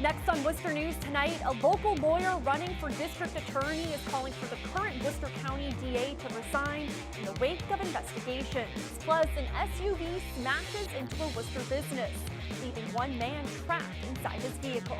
Next on Worcester News tonight, a local lawyer running for district attorney is calling for the current Worcester County DA to resign in the wake of investigations. Plus, an SUV smashes into a Worcester business, leaving one man trapped inside his vehicle.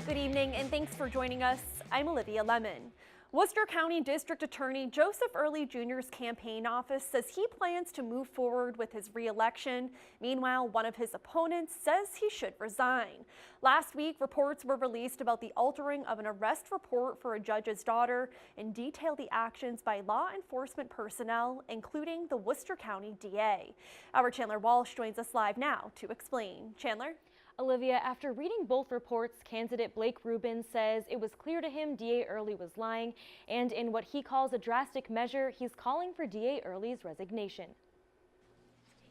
Good evening and thanks for joining us. I'm Olivia Lemon. Worcester County District Attorney Joseph Early Jr.'s campaign office says he plans to move forward with his re-election. Meanwhile, one of his opponents says he should resign. Last week, reports were released about the altering of an arrest report for a judge's daughter and detail the actions by law enforcement personnel, including the Worcester County DA. Our Chandler Walsh joins us live now to explain. Chandler? Olivia, after reading both reports, candidate Blake Rubin says it was clear to him DA Early was lying, and in what he calls a drastic measure, he's calling for DA Early's resignation.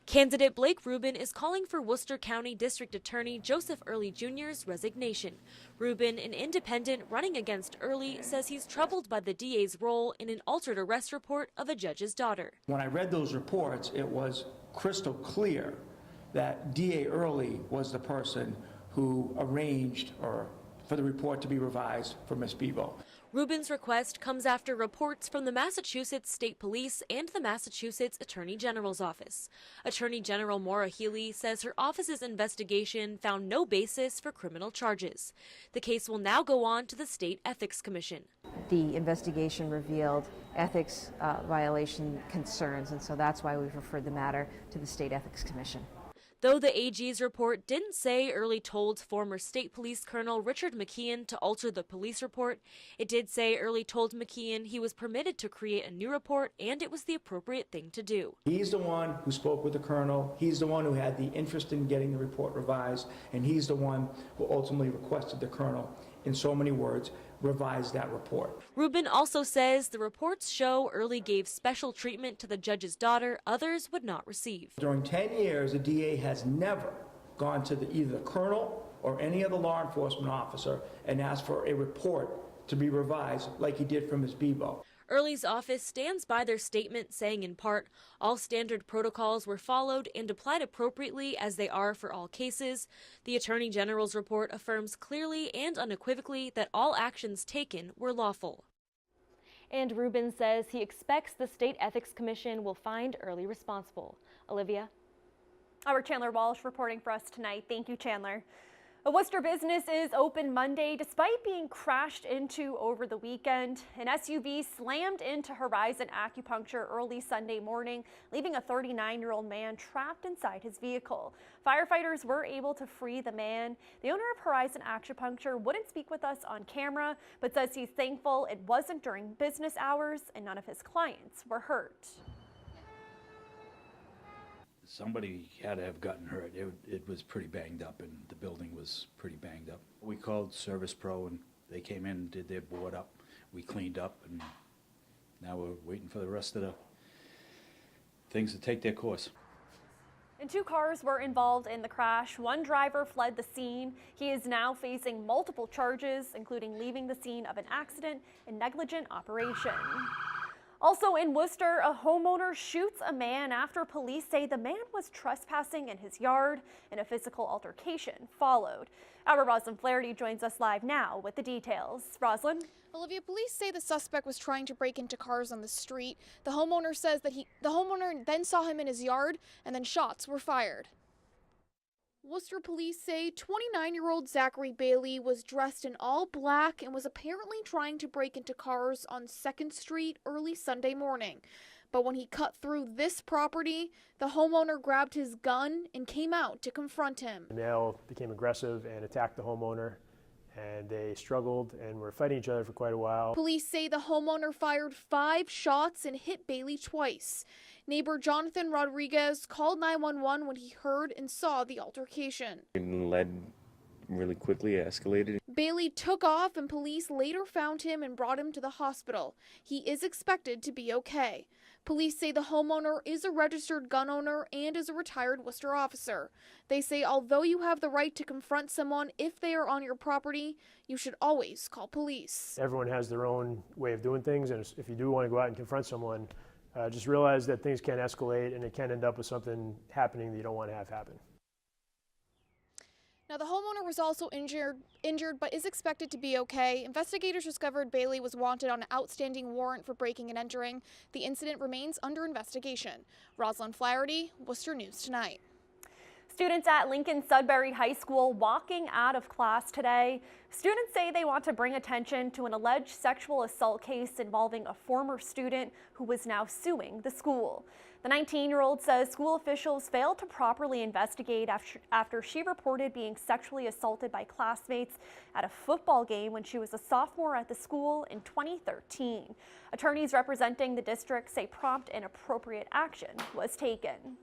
Candidate Blake Rubin is calling for Worcester County District Attorney Joseph Early Jr.'s resignation. Rubin, an independent running against Early, says he's troubled by the DA's role in an altered arrest report of a judge's daughter. When I read those reports, it was crystal clear that DA Early was the person who arranged for the report to be revised for Ms. Bibaud. Rubin's request comes after reports from the Massachusetts State Police and the Massachusetts Attorney General's office. Attorney General Maura Healey says her office's investigation found no basis for criminal charges. The case will now go on to the State Ethics Commission. The investigation revealed ethics violation concerns, and so that's why we've referred the matter to the State Ethics Commission. Though the AG's report didn't say Early told former State Police Colonel Richard McKeon to alter the police report, it did say Early told McKeon he was permitted to create a new report and it was the appropriate thing to do. He's the one who spoke with the colonel, he's the one who had the interest in getting the report revised, and he's the one who ultimately requested the colonel, in so many words, revise that report. Rubin also says the reports show Early gave special treatment to the judge's daughter others would not receive. During 10 years, the DA has never gone to either the colonel or any other law enforcement officer and asked for a report to be revised like he did for Ms. Bibaud. Early's office stands by their statement saying in part, all standard protocols were followed and applied appropriately as they are for all cases. The Attorney General's report affirms clearly and unequivocally that all actions taken were lawful. And Rubin says he expects the State Ethics Commission will find Early responsible. Olivia? Our Chandler Walsh reporting for us tonight. Thank you, Chandler. A Worcester business is open Monday despite being crashed into over the weekend. An SUV slammed into Horizon Acupuncture early Sunday morning, leaving a 39-year-old man trapped inside his vehicle. Firefighters were able to free the man. The owner of Horizon Acupuncture wouldn't speak with us on camera, but says he's thankful it wasn't during business hours and none of his clients were hurt. Somebody had to have gotten hurt. It was pretty banged up, and the building was pretty banged up. We called Service Pro, and they came in and did their board up. We cleaned up, and now we're waiting for the rest of the things to take their course. And 2 cars were involved in the crash. One driver fled the scene. He is now facing multiple charges, including leaving the scene of an accident and negligent operation. Also in Worcester, a homeowner shoots a man after police say the man was trespassing in his yard and a physical altercation followed. Our Roslyn Flaherty joins us live now with the details. Roslyn? Olivia, police say the suspect was trying to break into cars on the street. The homeowner says that the homeowner then saw him in his yard and then shots were fired. Worcester police say 29-year-old Zachary Bailey was dressed in all black and was apparently trying to break into cars on 2nd Street early Sunday morning. But when he cut through this property, the homeowner grabbed his gun and came out to confront him. The male became aggressive and attacked the homeowner, and they struggled and were fighting each other for quite a while. Police say the homeowner fired 5 shots and hit Bailey twice. Neighbor Jonathan Rodriguez called 911 when he heard and saw the altercation. It led really quickly, escalated. Bailey took off and police later found him and brought him to the hospital. He is expected to be okay. Police say the homeowner is a registered gun owner and is a retired Worcester officer. They say although you have the right to confront someone if they are on your property, you should always call police. Everyone has their own way of doing things, and if you do want to go out and confront someone, just realize that things can escalate and it can end up with something happening that you don't want to have happen. Now, the homeowner was also injured, but is expected to be okay. Investigators discovered Bailey was wanted on an outstanding warrant for breaking and entering. The incident remains under investigation. Rosalind Flaherty, Worcester News Tonight. Students at Lincoln-Sudbury High School walking out of class today. Students say they want to bring attention to an alleged sexual assault case involving a former student who was now suing the school. The 19-year-old says school officials failed to properly investigate after she reported being sexually assaulted by classmates at a football game when she was a sophomore at the school in 2013. Attorneys representing the district say prompt and appropriate action was taken.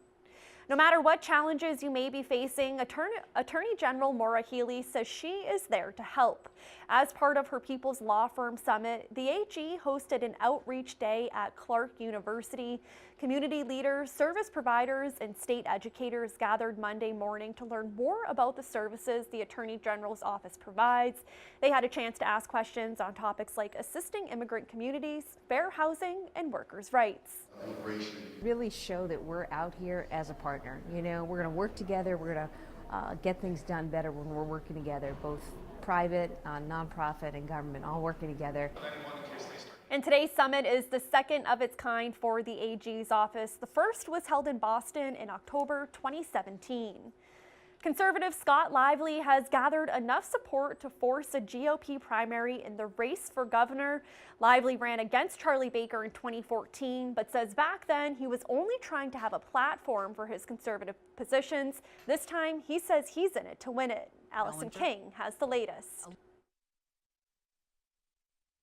No matter what challenges you may be facing, Attorney General Maura Healey says she is there to help. As part of her People's Law Firm Summit, the AG hosted an outreach day at Clark University. Community leaders, service providers, and state educators gathered Monday morning to learn more about the services the Attorney General's office provides. They had a chance to ask questions on topics like assisting immigrant communities, fair housing, and workers' rights. Really show that we're out here as a partner. You know, we're going to work together. We're going to get things done better when we're working together, both private, nonprofit, and government, all working together. And today's summit is the second of its kind for the AG's office. The first was held in Boston in October 2017. Conservative Scott Lively has gathered enough support to force a GOP primary in the race for governor. Lively ran against Charlie Baker in 2014, but says back then he was only trying to have a platform for his conservative positions. This time, he says he's in it to win it. Allison King has the latest.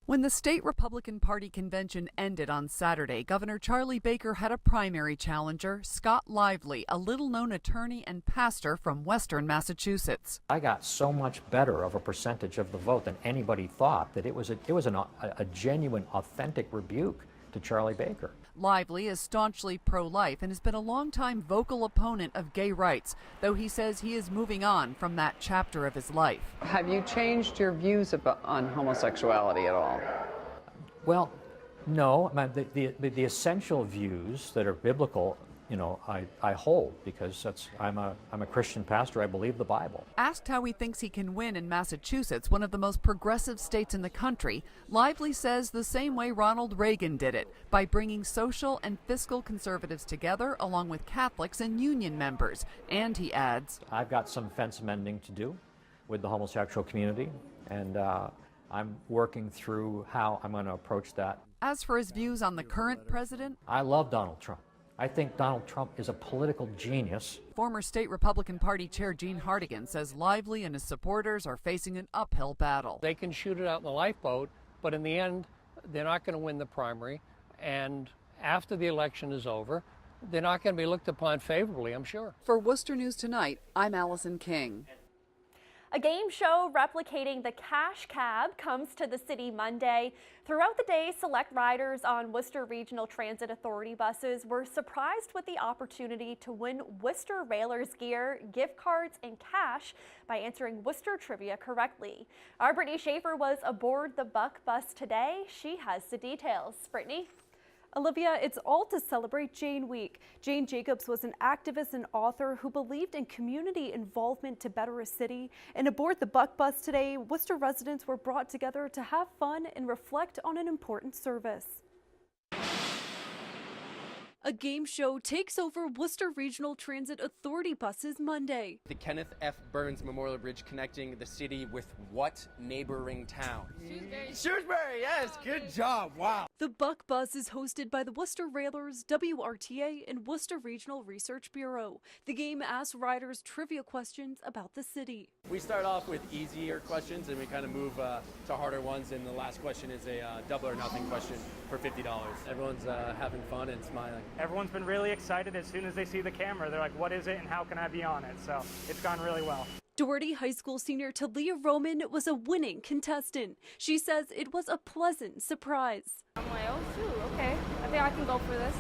When the state Republican Party convention ended on Saturday, Governor Charlie Baker had a primary challenger, Scott Lively, a little-known attorney and pastor from Western Massachusetts. I got so much better of a percentage of the vote than anybody thought that it was a genuine, authentic rebuke to Charlie Baker. Lively is staunchly pro-life and has been a longtime vocal opponent of gay rights, though he says he is moving on from that chapter of his life. Have you changed your views on homosexuality at all? Well, no. The essential views that are biblical, you know, I hold, because I'm a Christian pastor. I believe the Bible. Asked how he thinks he can win in Massachusetts, one of the most progressive states in the country, Lively says the same way Ronald Reagan did it, by bringing social and fiscal conservatives together along with Catholics and union members. And he adds, I've got some fence mending to do with the homosexual community, and I'm working through how I'm going to approach that. As for his views on the current president, I love Donald Trump. I think Donald Trump is a political genius. Former state Republican Party Chair Gene Hartigan says Lively and his supporters are facing an uphill battle. They can shoot it out in the lifeboat, but in the end, they're not going to win the primary. And after the election is over, they're not going to be looked upon favorably, I'm sure. For Worcester News Tonight, I'm Allison King. A game show replicating the Cash Cab comes to the city Monday. Throughout the day, select riders on Worcester Regional Transit Authority buses were surprised with the opportunity to win Worcester Railers gear, gift cards, and cash by answering Worcester trivia correctly. Our Brittany Schaefer was aboard the Buck bus today. She has the details. Brittany? Olivia, it's all to celebrate Jane Week. Jane Jacobs was an activist and author who believed in community involvement to better a city. And aboard the Buck bus today, Worcester residents were brought together to have fun and reflect on an important service. A game show takes over Worcester Regional Transit Authority buses Monday. The Kenneth F. Burns Memorial Bridge connecting the city with what neighboring town? Shrewsbury, yes, good job, wow. The Buck bus is hosted by the Worcester Railers, WRTA, and Worcester Regional Research Bureau. The game asks riders trivia questions about the city. We start off with easier questions and we kind of move to harder ones, and the last question is a double or nothing question for $50. Everyone's having fun and smiling. Everyone's been really excited as soon as they see the camera. They're like, what is it and how can I be on it? So it's gone really well. Doherty High School senior Talia Roman was a winning contestant. She says it was a pleasant surprise. I'm like, oh shoot, okay. I think I can go for this.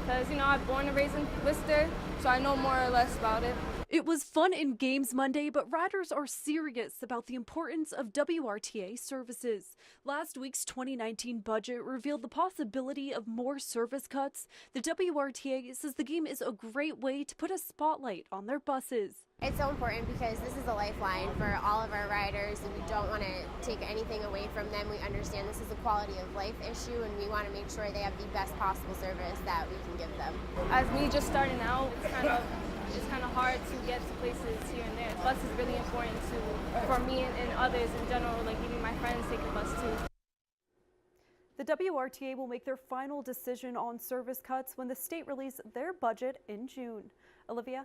Because, you know, I'm born and raised in Worcester, so I know more or less about it. It was fun and games Monday, but riders are serious about the importance of WRTA services. Last week's 2019 budget revealed the possibility of more service cuts. The WRTA says the game is a great way to put a spotlight on their buses. It's so important because this is a lifeline for all of our riders, and we don't want to take anything away from them. We understand this is a quality of life issue, and we want to make sure they have the best possible service that we can give them. As me just starting out, it's kind of hard to get to places here and there. Bus is really important for me and others in general, like even my friends take a bus too. The WRTA will make their final decision on service cuts when the state releases their budget in June. Olivia?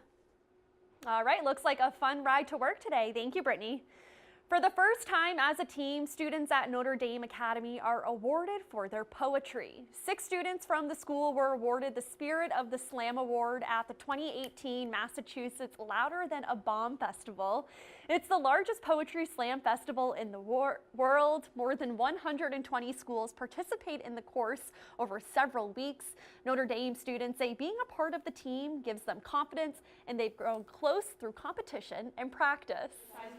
All right, looks like a fun ride to work today. Thank you, Brittany. For the first time as a team, students at Notre Dame Academy are awarded for their poetry. 6 students from the school were awarded the Spirit of the Slam Award at the 2018 Massachusetts Louder Than a Bomb Festival. It's the largest poetry slam festival in the world. More than 120 schools participate in the course over several weeks. Notre Dame students say being a part of the team gives them confidence, and they've grown close through competition and practice.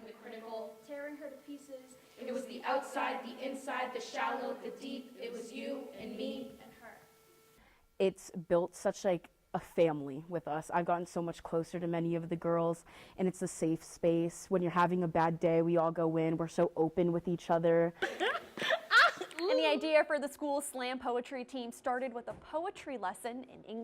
The critical, tearing her to pieces. It was the outside, the inside, the shallow, the deep. It was you and me and her. It's built such like a family with us. I've gotten so much closer to many of the girls, and it's a safe space. When you're having a bad day, we all go in. We're so open with each other. And the idea for the school slam poetry team started with a poetry lesson in English.